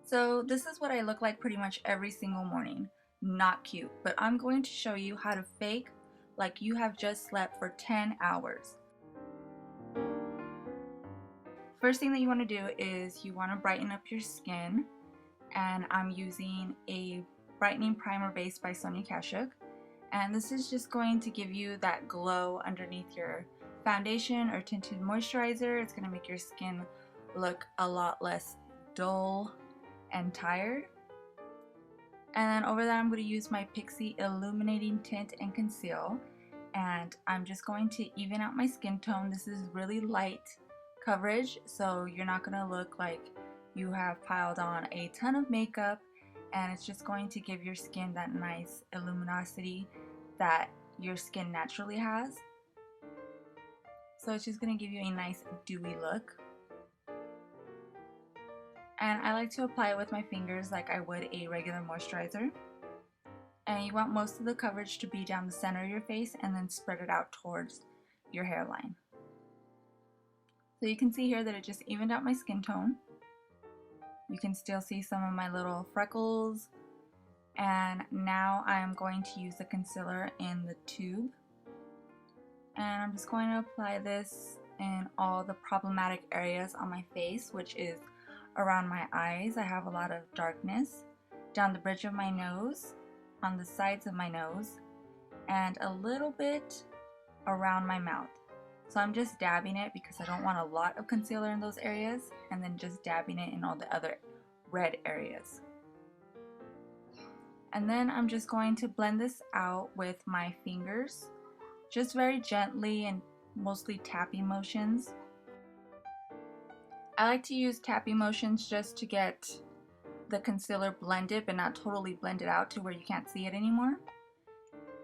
So this is what I look like pretty much every single morning. Not cute, but I'm going to show you how to fake like you have just slept for 10 hours. First thing that you want to do is you want to brighten up your skin, and I'm using a brightening primer base by Sonia Kashuk, and this is just going to give you that glow underneath your foundation or tinted moisturizer. It's going to make your skin look a lot less dull and tired. And then over that, I'm going to use my Pixi Illuminating Tint and Conceal, and I'm just going to even out my skin tone. This is really light coverage, so you're not going to look like you have piled on a ton of makeup, and it's just going to give your skin that nice luminosity that your skin naturally has. So it's just going to give you a nice dewy look. And I like to apply it with my fingers like I would a regular moisturizer. And you want most of the coverage to be down the center of your face and then spread it out towards your hairline. So you can see here that it just evened out my skin tone. You can still see some of my little freckles. And now I'm going to use the concealer in the tube. And I'm just going to apply this in all the problematic areas on my face, which is around my eyes. I have a lot of darkness down the bridge of my nose, on the sides of my nose, and a little bit around my mouth. So I'm just dabbing it because I don't want a lot of concealer in those areas, and then just dabbing it in all the other red areas. And then I'm just going to blend this out with my fingers, just very gently and mostly tapping motions. I like to use tapping motions just to get the concealer blended but not totally blended out to where you can't see it anymore.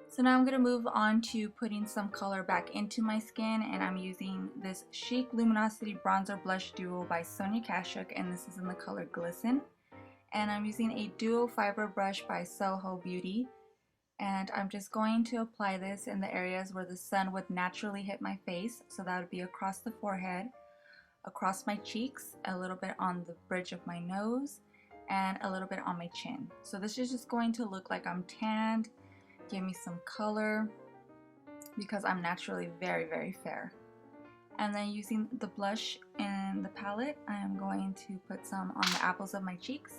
So now I'm going to move on to putting some color back into my skin, and I'm using this Chic Luminosity Bronzer Blush Duo by Sonia Kashuk, and this is in the color Glisten. And I'm using a duo fiber brush by Soho Beauty, and I'm just going to apply this in the areas where the sun would naturally hit my face. So that would be across the forehead, across my cheeks, a little bit on the bridge of my nose, and a little bit on my chin. So this is just going to look like I'm tanned, give me some color, because I'm naturally very, very fair. And then using the blush in the palette, I am going to put some on the apples of my cheeks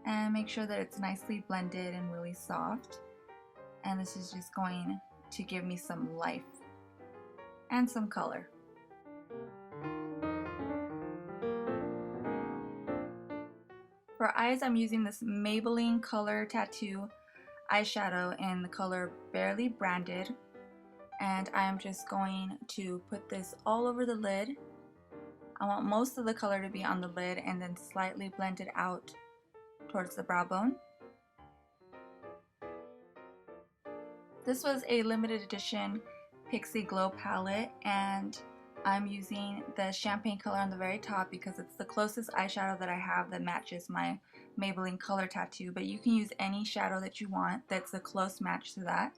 and make sure that it's nicely blended and really soft. And this is just going to give me some life and some color. For eyes, I'm using this Maybelline Color Tattoo eyeshadow in the color Barely Branded, and I'm just going to put this all over the lid. I want most of the color to be on the lid and then slightly blend it out towards the brow bone. This was a limited edition Pixi Glow palette, and I'm using the champagne color on the very top because it's the closest eyeshadow that I have that matches my Maybelline Color Tattoo, but you can use any shadow that you want that's a close match to that.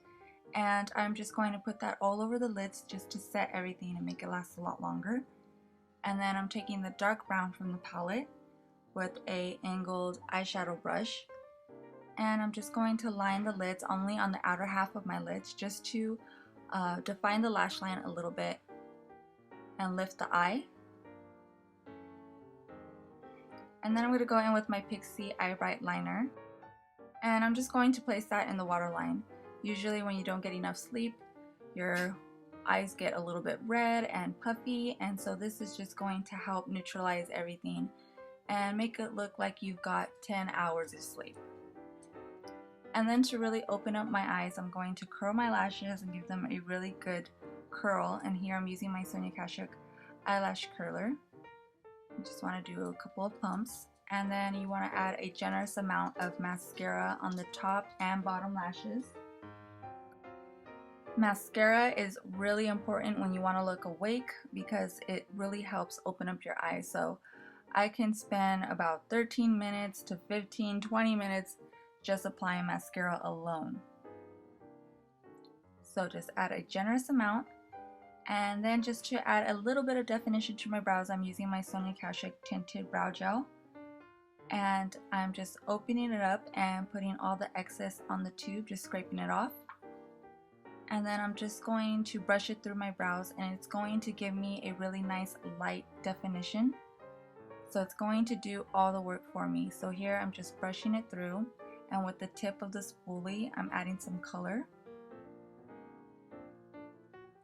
And I'm just going to put that all over the lids just to set everything and make it last a lot longer. And then I'm taking the dark brown from the palette with a angled eyeshadow brush, and I'm just going to line the lids only on the outer half of my lids just to define the lash line a little bit and lift the eye. And then I'm going to go in with my Pixi Eye Bright Liner, and I'm just going to place that in the waterline. Usually when you don't get enough sleep, your eyes get a little bit red and puffy, and so this is just going to help neutralize everything and make it look like you've got 10 hours of sleep. And then to really open up my eyes, I'm going to curl my lashes and give them a really good curl, and here I'm using my Sonia Kashuk eyelash curler. You just want to do a couple of pumps, and then you want to add a generous amount of mascara on the top and bottom lashes. Mascara is really important when you want to look awake because it really helps open up your eyes. So I can spend about 13 minutes to 15-20 minutes just applying mascara alone. So just add a generous amount, and then just to add a little bit of definition to my brows, I'm using my Sonia Kashuk Tinted Brow Gel. and I'm just opening it up and putting all the excess on the tube, just scraping it off. And then I'm just going to brush it through my brows, and it's going to give me a really nice light definition. So it's going to do all the work for me. So here I'm just brushing it through, and with the tip of the spoolie I'm adding some color.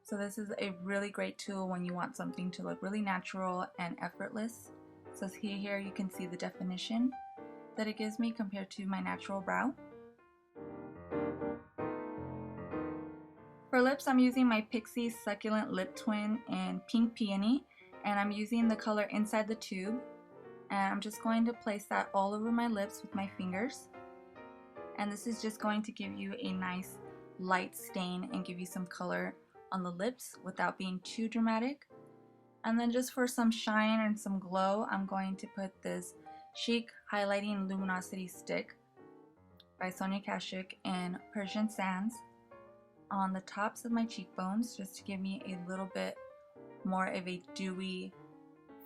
So this is a really great tool when you want something to look really natural and effortless. So here you can see the definition that it gives me compared to my natural brow. For lips, I'm using my Pixie Succulent Lip Twin in Pink Peony, and I'm using the color Inside the Tube. And I'm just going to place that all over my lips with my fingers. And this is just going to give you a nice light stain and give you some color on the lips without being too dramatic. And then just for some shine and some glow, I'm going to put this Chic Highlighting Luminosity Stick by Sonia Kashuk in Persian Sands on the tops of my cheekbones, just to give me a little bit more of a dewy,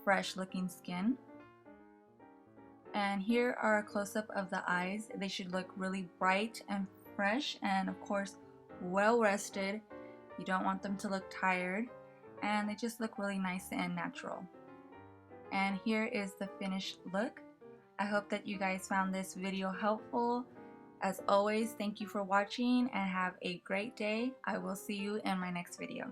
fresh looking skin. And here are a close-up of the eyes. They should look really bright and fresh, and of course well rested. You don't want them to look tired, and they just look really nice and natural. And here is the finished look. I hope that you guys found this video helpful. As always, thank you for watching and have a great day. I will see you in my next video.